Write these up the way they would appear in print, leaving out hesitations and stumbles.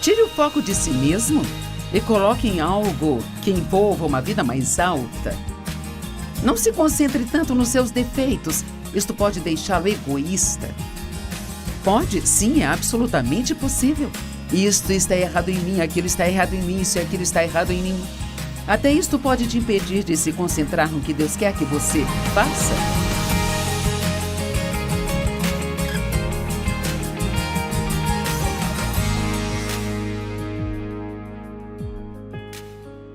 Tire o foco de si mesmo e coloque em algo que envolva uma vida mais alta. Não se concentre tanto nos seus defeitos. Isto pode deixá-lo egoísta. Pode, sim, é absolutamente possível. Isto está errado em mim, aquilo está errado em mim, isso e aquilo está errado em mim. Até isto pode te impedir de se concentrar no que Deus quer que você faça.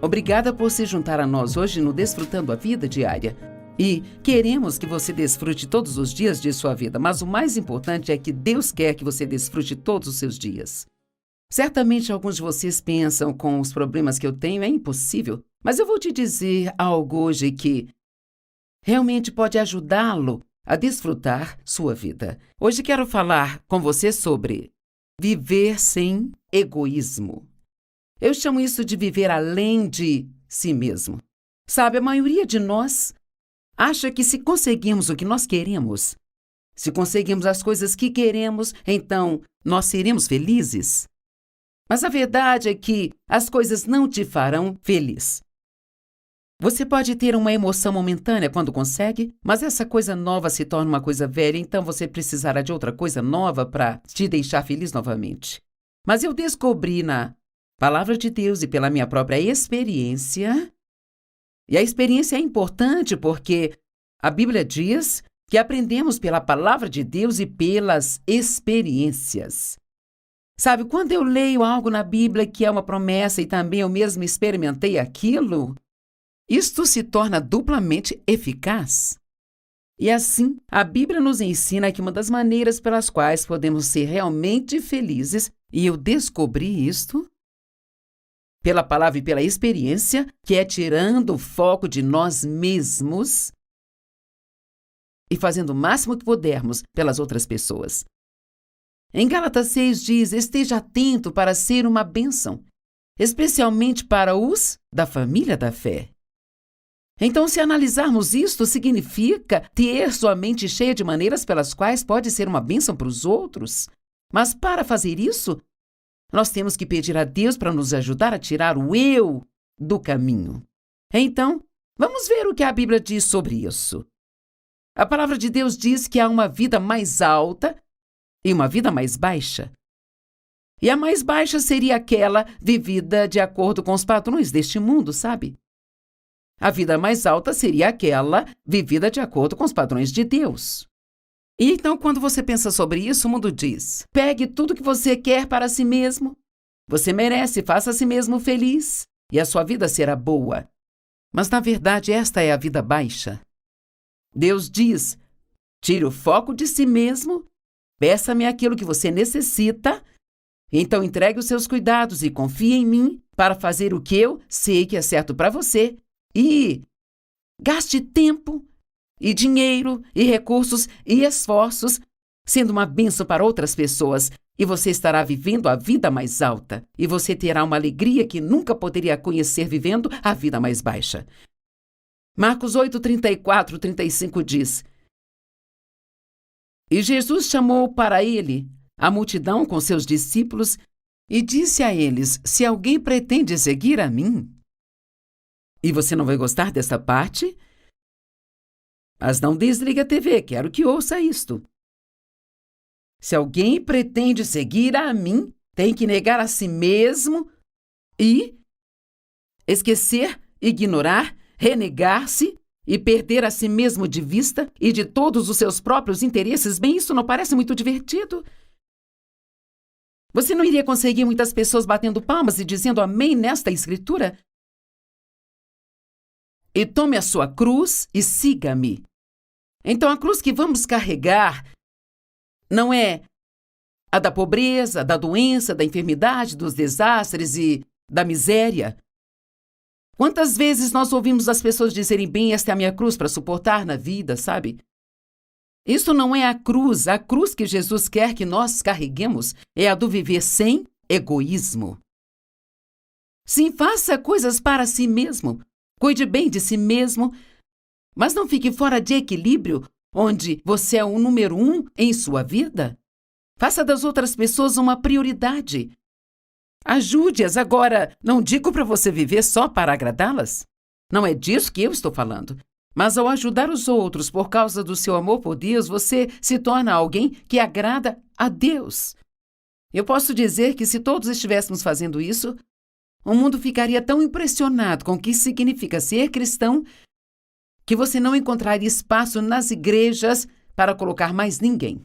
Obrigada por se juntar a nós hoje no Desfrutando a Vida Diária. E queremos que você desfrute todos os dias de sua vida, mas o mais importante é que Deus quer que você desfrute todos os seus dias. Certamente alguns de vocês pensam, com os problemas que eu tenho, é impossível, mas eu vou te dizer algo hoje que realmente pode ajudá-lo a desfrutar sua vida. Hoje quero falar com você sobre viver sem egoísmo. Eu chamo isso de viver além de si mesmo. Sabe, a maioria de nós acha que se conseguirmos o que nós queremos, se conseguirmos as coisas que queremos, então nós seremos felizes. Mas a verdade é que as coisas não te farão feliz. Você pode ter uma emoção momentânea quando consegue, mas essa coisa nova se torna uma coisa velha, então você precisará de outra coisa nova para te deixar feliz novamente. Mas eu descobri na Palavra de Deus e pela minha própria experiência, e a experiência é importante porque a Bíblia diz que aprendemos pela Palavra de Deus e pelas experiências. Sabe, quando eu leio algo na Bíblia que é uma promessa e também eu mesmo experimentei aquilo, isto se torna duplamente eficaz. E assim, a Bíblia nos ensina que uma das maneiras pelas quais podemos ser realmente felizes, e eu descobri isto pela palavra e pela experiência, que é tirando o foco de nós mesmos e fazendo o máximo que pudermos pelas outras pessoas. Em Gálatas 6 diz: esteja atento para ser uma bênção, especialmente para os da família da fé. Então, se analisarmos isto, significa ter sua mente cheia de maneiras pelas quais pode ser uma bênção para os outros. Mas para fazer isso, nós temos que pedir a Deus para nos ajudar a tirar o eu do caminho. Então, vamos ver o que a Bíblia diz sobre isso. A palavra de Deus diz que há uma vida mais alta e uma vida mais baixa. E a mais baixa seria aquela vivida de acordo com os padrões deste mundo, sabe? A vida mais alta seria aquela vivida de acordo com os padrões de Deus. E então, quando você pensa sobre isso, o mundo diz: pegue tudo que você quer para si mesmo. Você merece, faça a si mesmo feliz, e a sua vida será boa. Mas, na verdade, esta é a vida baixa. Deus diz: tire o foco de si mesmo, peça-me aquilo que você necessita, então entregue os seus cuidados e confie em mim para fazer o que eu sei que é certo para você. E gaste tempo, e dinheiro, e recursos, e esforços, sendo uma bênção para outras pessoas, e você estará vivendo a vida mais alta, e você terá uma alegria que nunca poderia conhecer vivendo a vida mais baixa. Marcos 8, 34, 35 diz: e Jesus chamou para ele a multidão com seus discípulos e disse a eles: se alguém pretende seguir a mim, e você não vai gostar dessa parte, mas não desliga a TV, quero que ouça isto. Se alguém pretende seguir a mim, tem que negar a si mesmo e esquecer, ignorar, renegar-se e perder a si mesmo de vista e de todos os seus próprios interesses. Bem, isso não parece muito divertido? Você não iria conseguir muitas pessoas batendo palmas e dizendo amém nesta escritura? E tome a sua cruz e siga-me. Então, a cruz que vamos carregar não é a da pobreza, da doença, da enfermidade, dos desastres e da miséria. Quantas vezes nós ouvimos as pessoas dizerem: bem, esta é a minha cruz para suportar na vida, sabe? Isso não é a cruz que Jesus quer que nós carreguemos é a do viver sem egoísmo. Sim, faça coisas para si mesmo, cuide bem de si mesmo, mas não fique fora de equilíbrio, onde você é o número 1 em sua vida. Faça das outras pessoas uma prioridade. Ajude-as. Agora, não digo para você viver só para agradá-las. Não é disso que eu estou falando. Mas ao ajudar os outros por causa do seu amor por Deus, você se torna alguém que agrada a Deus. Eu posso dizer que se todos estivéssemos fazendo isso, o mundo ficaria tão impressionado com o que significa ser cristão que você não encontraria espaço nas igrejas para colocar mais ninguém.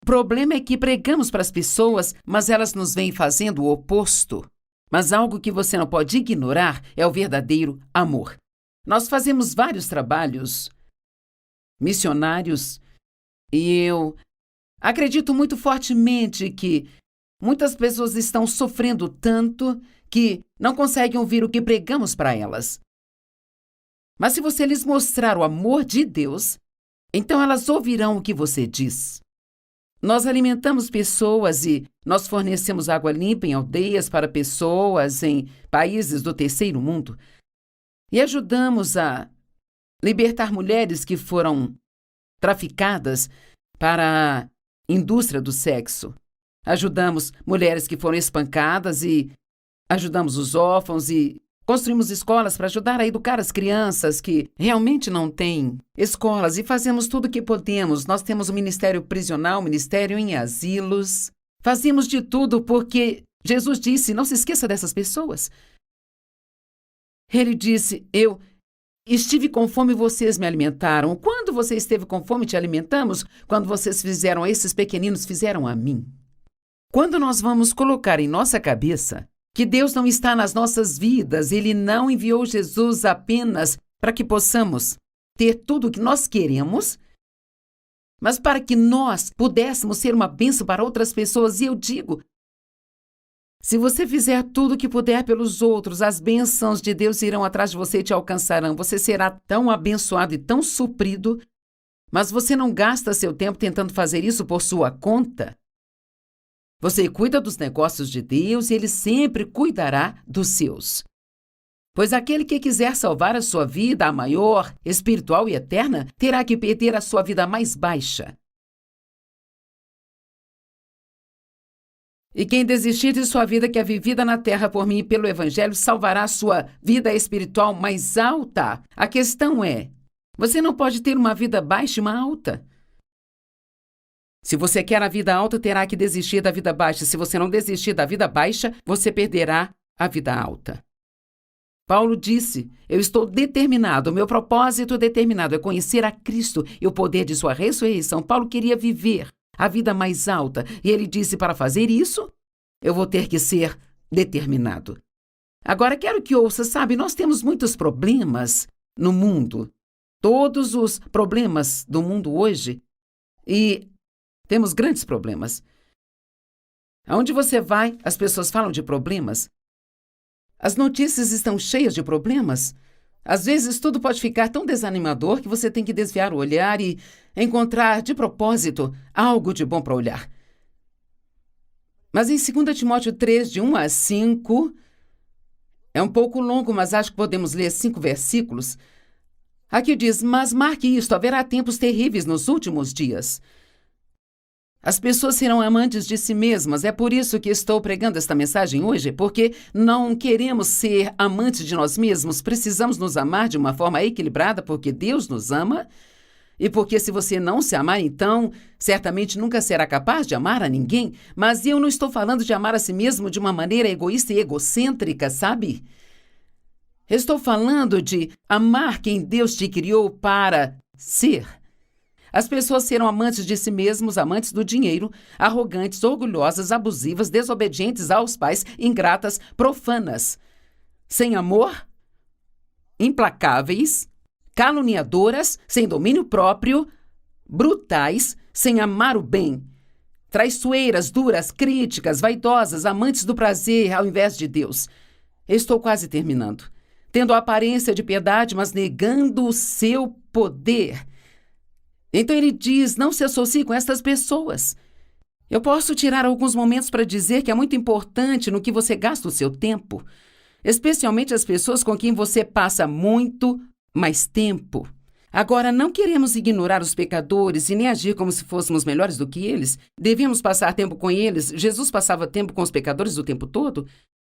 O problema é que pregamos para as pessoas, mas elas nos vêm fazendo o oposto. Mas algo que você não pode ignorar é o verdadeiro amor. Nós fazemos vários trabalhos missionários e eu acredito muito fortemente que muitas pessoas estão sofrendo tanto que não conseguem ouvir o que pregamos para elas. Mas se você lhes mostrar o amor de Deus, então elas ouvirão o que você diz. Nós alimentamos pessoas e nós fornecemos água limpa em aldeias para pessoas em países do terceiro mundo. E ajudamos a libertar mulheres que foram traficadas para a indústria do sexo. Ajudamos mulheres que foram espancadas e ajudamos os órfãos e construímos escolas para ajudar a educar as crianças que realmente não têm escolas e fazemos tudo o que podemos. Nós temos o ministério prisional, o ministério em asilos. Fazemos de tudo porque Jesus disse, não se esqueça dessas pessoas. Ele disse, eu estive com fome e vocês me alimentaram. Quando você esteve com fome, te alimentamos. Quando vocês fizeram a esses pequeninos, fizeram a mim. Quando nós vamos colocar em nossa cabeça que Deus não está nas nossas vidas, Ele não enviou Jesus apenas para que possamos ter tudo o que nós queremos, mas para que nós pudéssemos ser uma bênção para outras pessoas. E eu digo, se você fizer tudo o que puder pelos outros, as bênçãos de Deus irão atrás de você e te alcançarão. Você será tão abençoado e tão suprido, mas você não gasta seu tempo tentando fazer isso por sua conta. Você cuida dos negócios de Deus e Ele sempre cuidará dos seus. Pois aquele que quiser salvar a sua vida, a maior, espiritual e eterna, terá que perder a sua vida mais baixa. E quem desistir de sua vida que é vivida na terra por mim e pelo Evangelho, salvará a sua vida espiritual mais alta. A questão é, você não pode ter uma vida baixa e uma alta. Se você quer a vida alta, terá que desistir da vida baixa. Se você não desistir da vida baixa, você perderá a vida alta. Paulo disse, eu estou determinado, o meu propósito determinado é conhecer a Cristo e o poder de sua ressurreição. Paulo queria viver a vida mais alta e ele disse, para fazer isso, eu vou ter que ser determinado. Agora, quero que ouça, sabe, nós temos muitos problemas no mundo. Todos os problemas do mundo hoje e temos grandes problemas. Aonde você vai, as pessoas falam de problemas. As notícias estão cheias de problemas. Às vezes, tudo pode ficar tão desanimador que você tem que desviar o olhar e encontrar, de propósito, algo de bom para olhar. Mas em 2 Timóteo 3, de 1 a 5, é um pouco longo, mas acho que podemos ler 5 versículos. Aqui diz, mas marque isto, haverá tempos terríveis nos últimos dias. As pessoas serão amantes de si mesmas. É por isso que estou pregando esta mensagem hoje, porque não queremos ser amantes de nós mesmos. Precisamos nos amar de uma forma equilibrada, porque Deus nos ama. E porque se você não se amar, então, certamente nunca será capaz de amar a ninguém. Mas eu não estou falando de amar a si mesmo de uma maneira egoísta e egocêntrica, sabe? Estou falando de amar quem Deus te criou para ser. As pessoas serão amantes de si mesmos, amantes do dinheiro, arrogantes, orgulhosas, abusivas, desobedientes aos pais, ingratas, profanas, sem amor, implacáveis, caluniadoras, sem domínio próprio, brutais, sem amar o bem, traiçoeiras, duras, críticas, vaidosas, amantes do prazer ao invés de Deus. Estou quase terminando. Tendo a aparência de piedade, mas negando o seu poder. Então ele diz, não se associe com estas pessoas. Eu posso tirar alguns momentos para dizer que é muito importante no que você gasta o seu tempo, especialmente as pessoas com quem você passa muito mais tempo. Agora, não queremos ignorar os pecadores e nem agir como se fôssemos melhores do que eles. Devemos passar tempo com eles. Jesus passava tempo com os pecadores o tempo todo.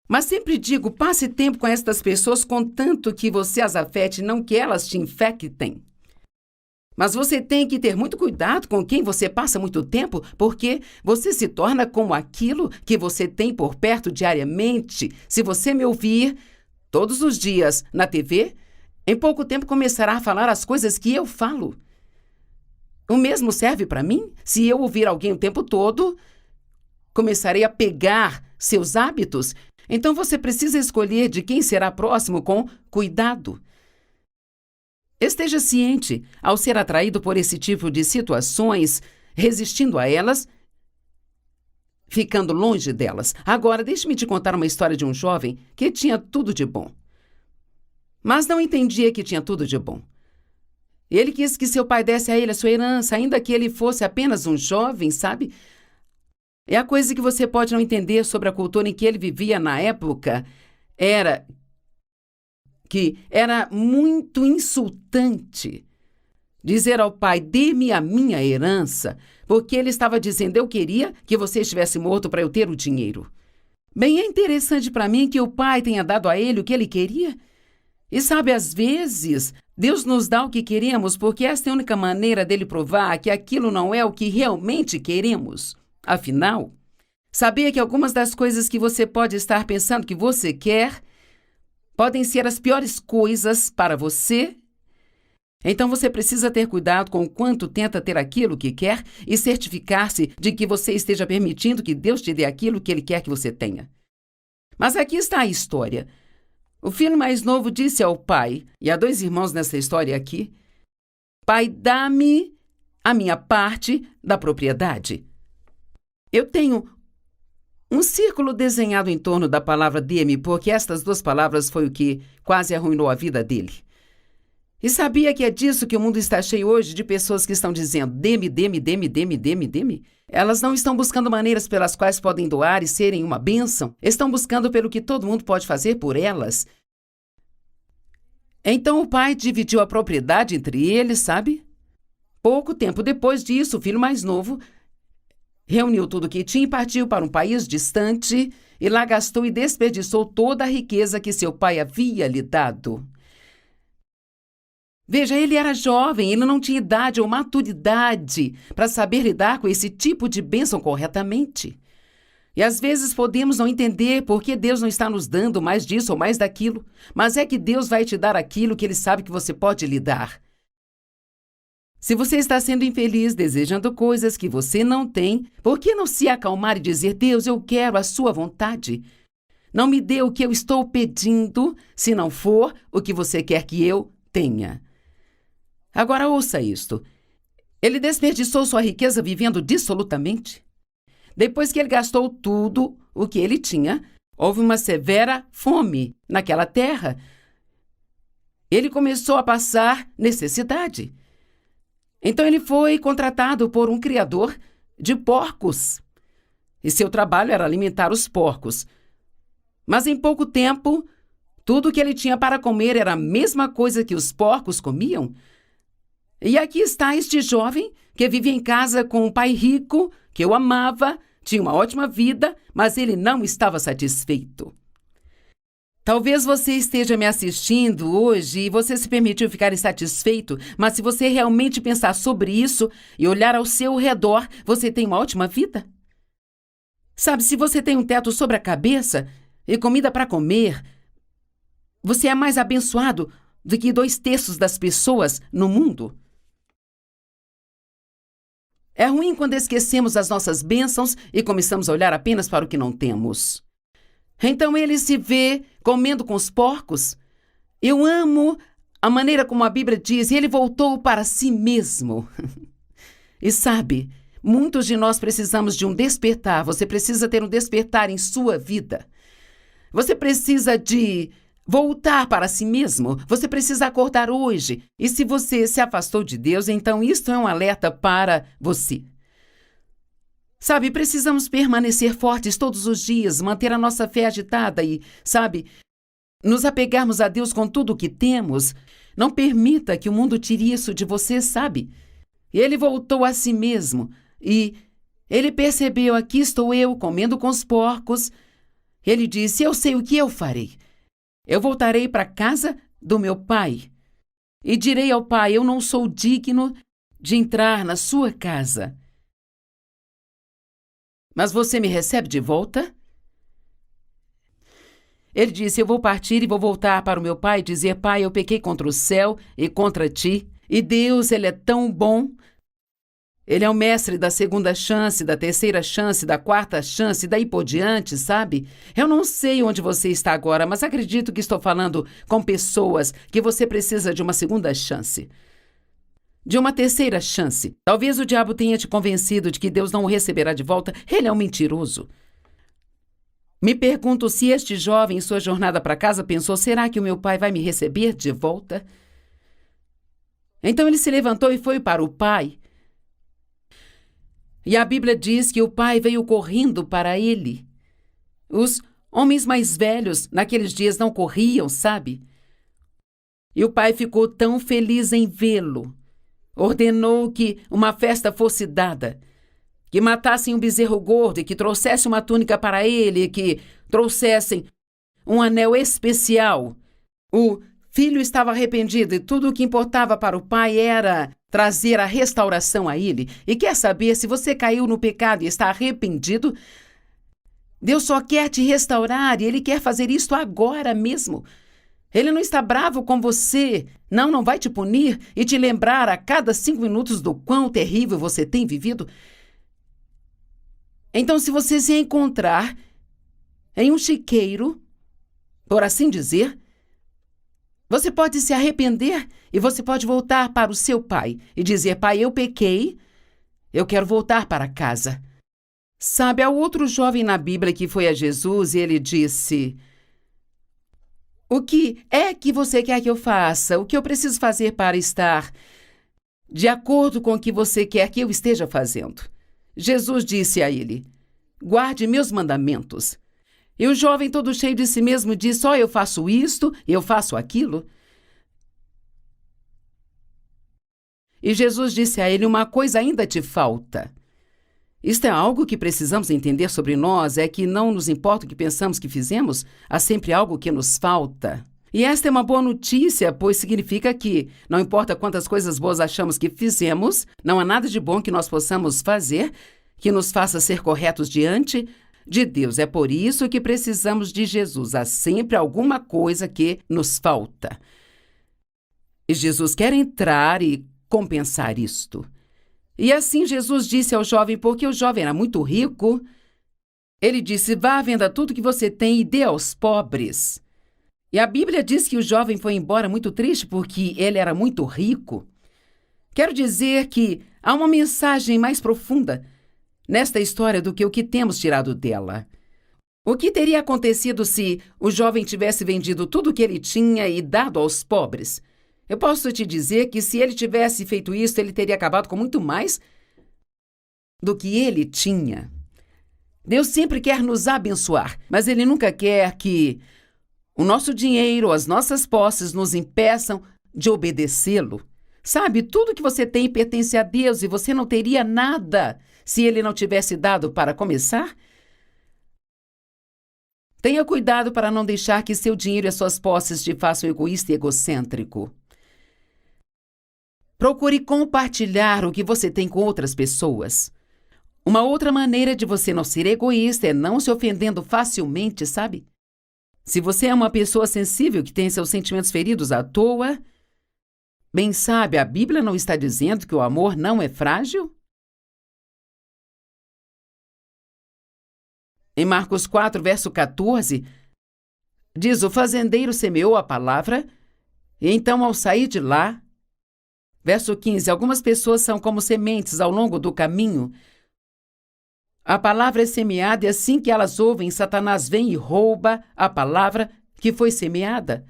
Mas sempre digo, passe tempo com estas pessoas contanto que você as afete, não que elas te infectem. Mas você tem que ter muito cuidado com quem você passa muito tempo, porque você se torna como aquilo que você tem por perto diariamente. Se você me ouvir todos os dias na TV, em pouco tempo começará a falar as coisas que eu falo. O mesmo serve para mim? Se eu ouvir alguém o tempo todo, começarei a pegar seus hábitos. Então você precisa escolher de quem será próximo com cuidado. Esteja ciente, ao ser atraído por esse tipo de situações, resistindo a elas, ficando longe delas. Agora, deixe-me te contar uma história de um jovem que tinha tudo de bom, mas não entendia que tinha tudo de bom. Ele quis que seu pai desse a ele a sua herança, ainda que ele fosse apenas um jovem, sabe? É a coisa que você pode não entender sobre a cultura em que ele vivia na época, era que era muito insultante dizer ao pai, dê-me a minha herança, porque ele estava dizendo, eu queria que você estivesse morto para eu ter o dinheiro. Bem, é interessante para mim que o pai tenha dado a ele o que ele queria. E sabe, às vezes, Deus nos dá o que queremos porque esta é a única maneira dele provar que aquilo não é o que realmente queremos. Afinal, sabia que algumas das coisas que você pode estar pensando que você quer podem ser as piores coisas para você? Então você precisa ter cuidado com o quanto tenta ter aquilo que quer e certificar-se de que você esteja permitindo que Deus te dê aquilo que Ele quer que você tenha. Mas aqui está a história. O filho mais novo disse ao pai, e há 2 irmãos nessa história aqui, pai, dá-me a minha parte da propriedade. Eu tenho um círculo desenhado em torno da palavra dê-me, porque estas 2 palavras foi o que quase arruinou a vida dele. E sabia que é disso que o mundo está cheio hoje, de pessoas que estão dizendo dê-me, dê-me, dê-me, dê-me, dê-me, dê-me. Elas não estão buscando maneiras pelas quais podem doar e serem uma bênção. Estão buscando pelo que todo mundo pode fazer por elas. Então o pai dividiu a propriedade entre eles, sabe? Pouco tempo depois disso, o filho mais novo reuniu tudo o que tinha e partiu para um país distante e lá gastou e desperdiçou toda a riqueza que seu pai havia lhe dado. Veja, ele era jovem, ele não tinha idade ou maturidade para saber lidar com esse tipo de bênção corretamente. E às vezes podemos não entender por que Deus não está nos dando mais disso ou mais daquilo, mas é que Deus vai te dar aquilo que Ele sabe que você pode lhe dar. Se você está sendo infeliz, desejando coisas que você não tem, por que não se acalmar e dizer, Deus, eu quero a sua vontade? Não me dê o que eu estou pedindo, se não for o que você quer que eu tenha. Agora ouça isto. Ele desperdiçou sua riqueza vivendo dissolutamente. Depois que ele gastou tudo o que ele tinha, houve uma severa fome naquela terra. Ele começou a passar necessidade. Então ele foi contratado por um criador de porcos. E seu trabalho era alimentar os porcos. Mas em pouco tempo, tudo o que ele tinha para comer era a mesma coisa que os porcos comiam. E aqui está este jovem que vivia em casa com um pai rico, que o amava, tinha uma ótima vida, mas ele não estava satisfeito. Talvez você esteja me assistindo hoje e você se permitiu ficar insatisfeito, mas se você realmente pensar sobre isso e olhar ao seu redor, você tem uma ótima vida. Sabe, se você tem um teto sobre a cabeça e comida para comer, você é mais abençoado do que 2/3 das pessoas no mundo. É ruim quando esquecemos as nossas bênçãos e começamos a olhar apenas para o que não temos. Então ele se vê comendo com os porcos. Eu amo a maneira como a Bíblia diz, e ele voltou para si mesmo. E sabe, muitos de nós precisamos de um despertar. Você precisa ter um despertar em sua vida. Você precisa de voltar para si mesmo. Você precisa acordar hoje. E se você se afastou de Deus, então isto é um alerta para você. Sabe, precisamos permanecer fortes todos os dias, manter a nossa fé agitada e, sabe, nos apegarmos a Deus com tudo o que temos. Não permita que o mundo tire isso de você, sabe? E ele voltou a si mesmo e ele percebeu: aqui estou eu comendo com os porcos. Ele disse: eu sei o que eu farei. Eu voltarei para a casa do meu pai e direi ao pai: eu não sou digno de entrar na sua casa. Mas você me recebe de volta? Ele disse: eu vou partir e vou voltar para o meu pai e dizer: pai, eu pequei contra o céu e contra ti. E Deus, ele é tão bom. Ele é o mestre da segunda chance, da terceira chance, da quarta chance, e daí por diante, sabe? Eu não sei onde você está agora, mas acredito que estou falando com pessoas que você precisa de uma segunda chance. De uma terceira chance. Talvez o diabo tenha te convencido de que Deus não o receberá de volta. Ele é um mentiroso. Me pergunto se este jovem, em sua jornada para casa, pensou: será que o meu pai vai me receber de volta? Então ele se levantou e foi para o pai. E a Bíblia diz que o pai veio correndo para ele. Os homens mais velhos naqueles dias não corriam, sabe? E o pai ficou tão feliz em vê-lo. Ordenou que uma festa fosse dada, que matassem um bezerro gordo e que trouxessem uma túnica para ele, e que trouxessem um anel especial. O filho estava arrependido e tudo o que importava para o pai era trazer a restauração a ele. E quer saber, se você caiu no pecado e está arrependido, Deus só quer te restaurar e Ele quer fazer isso agora mesmo. Ele não está bravo com você. Não vai te punir e te lembrar a cada 5 minutos do quão terrível você tem vivido. Então, se você se encontrar em um chiqueiro, por assim dizer, você pode se arrepender e você pode voltar para o seu pai e dizer: pai, eu pequei, eu quero voltar para casa. Sabe, há outro jovem na Bíblia que foi a Jesus e ele disse: o que é que você quer que eu faça? O que eu preciso fazer para estar de acordo com o que você quer que eu esteja fazendo? Jesus disse a ele: guarde meus mandamentos. E o jovem, todo cheio de si mesmo, disse: eu faço isto, eu faço aquilo. E Jesus disse a ele: uma coisa ainda te falta. Isto é algo que precisamos entender sobre nós, é que não nos importa o que pensamos que fizemos, há sempre algo que nos falta. E esta é uma boa notícia, pois significa que, não importa quantas coisas boas achamos que fizemos, não há nada de bom que nós possamos fazer que nos faça ser corretos diante de Deus. É por isso que precisamos de Jesus. Há sempre alguma coisa que nos falta. E Jesus quer entrar e compensar isto. E assim Jesus disse ao jovem, porque o jovem era muito rico, ele disse: vá, venda tudo que você tem e dê aos pobres. E a Bíblia diz que o jovem foi embora muito triste porque ele era muito rico. Quero dizer que há uma mensagem mais profunda nesta história do que o que temos tirado dela. O que teria acontecido se o jovem tivesse vendido tudo o que ele tinha e dado aos pobres? Eu posso te dizer que se ele tivesse feito isso, ele teria acabado com muito mais do que ele tinha. Deus sempre quer nos abençoar, mas Ele nunca quer que o nosso dinheiro ou as nossas posses nos impeçam de obedecê-lo. Sabe, tudo que você tem pertence a Deus e você não teria nada se Ele não tivesse dado para começar. Tenha cuidado para não deixar que seu dinheiro e as suas posses te façam egoísta e egocêntrico. Procure compartilhar o que você tem com outras pessoas. Uma outra maneira de você não ser egoísta é não se ofendendo facilmente, sabe? Se você é uma pessoa sensível que tem seus sentimentos feridos à toa, bem sabe, a Bíblia não está dizendo que o amor não é frágil? Em Marcos 4, verso 14, diz: o fazendeiro semeou a palavra, e então, ao sair de lá, verso 15, algumas pessoas são como sementes ao longo do caminho. A palavra é semeada e assim que elas ouvem, Satanás vem e rouba a palavra que foi semeada.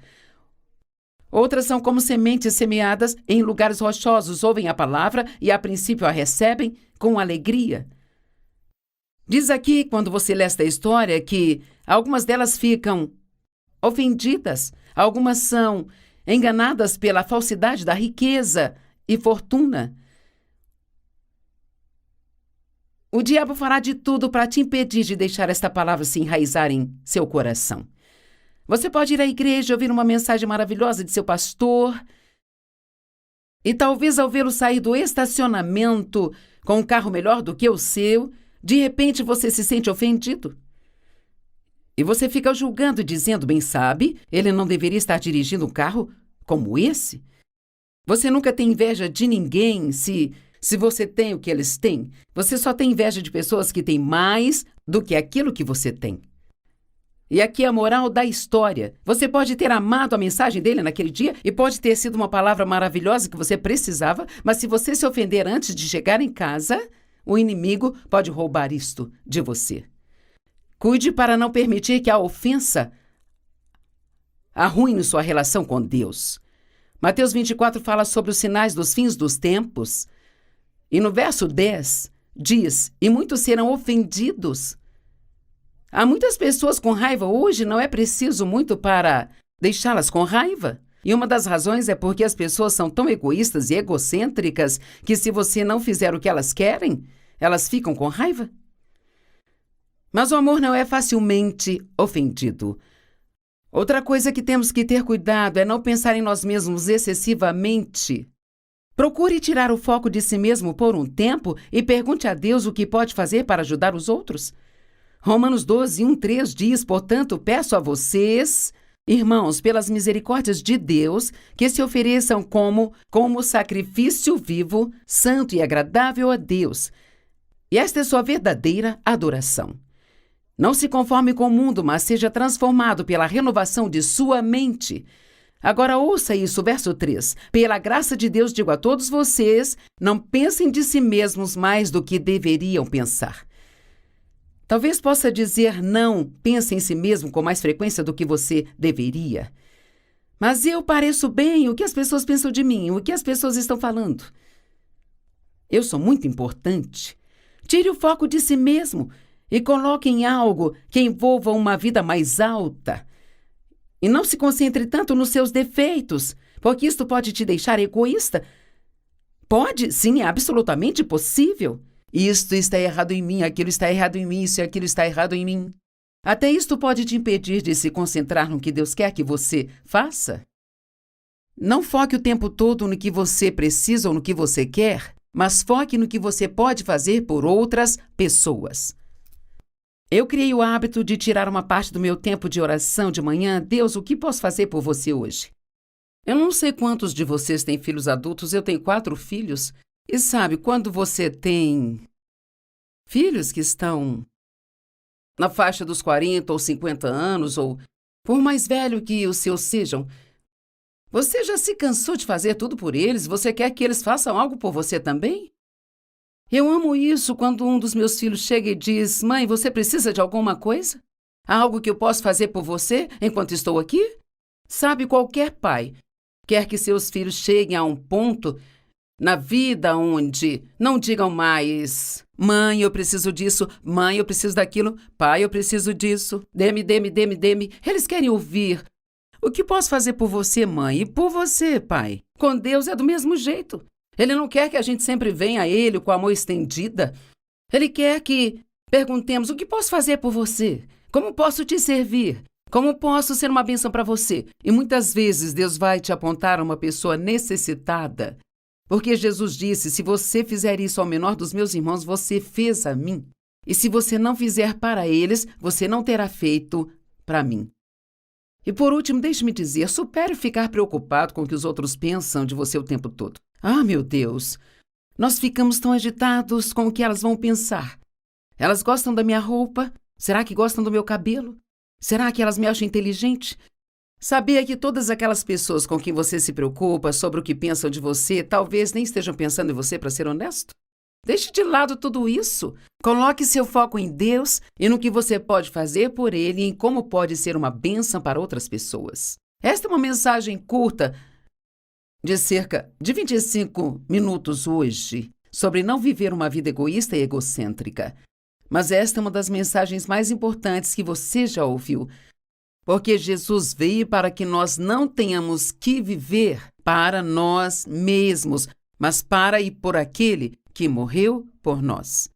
Outras são como sementes semeadas em lugares rochosos, ouvem a palavra e a princípio a recebem com alegria. Diz aqui, quando você lê esta história, que algumas delas ficam ofendidas, algumas são enganadas pela falsidade da riqueza e fortuna. O diabo fará de tudo para te impedir de deixar esta palavra se enraizar em seu coração. Você pode ir à igreja, ouvir uma mensagem maravilhosa de seu pastor, e talvez ao vê-lo sair do estacionamento com um carro melhor do que o seu, de repente você se sente ofendido. E você fica julgando, dizendo, bem sabe, ele não deveria estar dirigindo um carro como esse. Você nunca tem inveja de ninguém se você tem o que eles têm. Você só tem inveja de pessoas que têm mais do que aquilo que você tem. E aqui é a moral da história. Você pode ter amado a mensagem dele naquele dia e pode ter sido uma palavra maravilhosa que você precisava, mas se você se ofender antes de chegar em casa, o inimigo pode roubar isto de você. Cuide para não permitir que a ofensa arruine sua relação com Deus. Mateus 24 fala sobre os sinais dos fins dos tempos. E no verso 10 diz, e muitos serão ofendidos. Há muitas pessoas com raiva hoje, não é preciso muito para deixá-las com raiva. E uma das razões é porque as pessoas são tão egoístas e egocêntricas que se você não fizer o que elas querem, elas ficam com raiva. Mas o amor não é facilmente ofendido. Outra coisa que temos que ter cuidado é não pensar em nós mesmos excessivamente. Procure tirar o foco de si mesmo por um tempo e pergunte a Deus o que pode fazer para ajudar os outros. Romanos 12, 1-3 diz, portanto, peço a vocês, irmãos, pelas misericórdias de Deus, que se ofereçam como sacrifício vivo, santo e agradável a Deus. E esta é sua verdadeira adoração. Não se conforme com o mundo, mas seja transformado pela renovação de sua mente. Agora ouça isso, verso 3. Pela graça de Deus digo a todos vocês, não pensem de si mesmos mais do que deveriam pensar. Talvez possa dizer não, pense em si mesmo com mais frequência do que você deveria. Mas eu pareço bem, o que as pessoas pensam de mim, o que as pessoas estão falando. Eu sou muito importante. Tire o foco de si mesmo e coloque em algo que envolva uma vida mais alta. E não se concentre tanto nos seus defeitos, porque isto pode te deixar egoísta. Pode, sim, é absolutamente possível. Isto está errado em mim, aquilo está errado em mim, isso e aquilo está errado em mim. Até isto pode te impedir de se concentrar no que Deus quer que você faça. Não foque o tempo todo no que você precisa ou no que você quer, mas foque no que você pode fazer por outras pessoas. Eu criei o hábito de tirar uma parte do meu tempo de oração de manhã. Deus, o que posso fazer por você hoje? Eu não sei quantos de vocês têm filhos adultos, eu tenho 4 filhos. E sabe, quando você tem filhos que estão na faixa dos 40 ou 50 anos, ou por mais velho que os seus sejam, você já se cansou de fazer tudo por eles? Você quer que eles façam algo por você também? Eu amo isso quando um dos meus filhos chega e diz, mãe, você precisa de alguma coisa? Há algo que eu posso fazer por você enquanto estou aqui? Sabe, qualquer pai quer que seus filhos cheguem a um ponto na vida onde não digam mais, mãe, eu preciso disso, mãe, eu preciso daquilo, pai, eu preciso disso, dê-me. Eles querem ouvir, o que posso fazer por você, mãe, e por você, pai? Com Deus é do mesmo jeito. Ele não quer que a gente sempre venha a Ele com a mão estendida. Ele quer que perguntemos, o que posso fazer por você? Como posso te servir? Como posso ser uma bênção para você? E muitas vezes Deus vai te apontar a uma pessoa necessitada. Porque Jesus disse, se você fizer isso ao menor dos meus irmãos, você fez a mim. E se você não fizer para eles, você não terá feito para mim. E por último, deixe-me dizer, supere ficar preocupado com o que os outros pensam de você o tempo todo. Ah, meu Deus, nós ficamos tão agitados com o que elas vão pensar. Elas gostam da minha roupa? Será que gostam do meu cabelo? Será que elas me acham inteligente? Sabia que todas aquelas pessoas com quem você se preocupa sobre o que pensam de você, talvez nem estejam pensando em você, para ser honesto? Deixe de lado tudo isso. Coloque seu foco em Deus e no que você pode fazer por Ele e em como pode ser uma bênção para outras pessoas. Esta é uma mensagem curta de cerca de 25 minutos hoje sobre não viver uma vida egoísta e egocêntrica. Mas esta é uma das mensagens mais importantes que você já ouviu. Porque Jesus veio para que nós não tenhamos que viver para nós mesmos, mas para e por aquele que morreu por nós.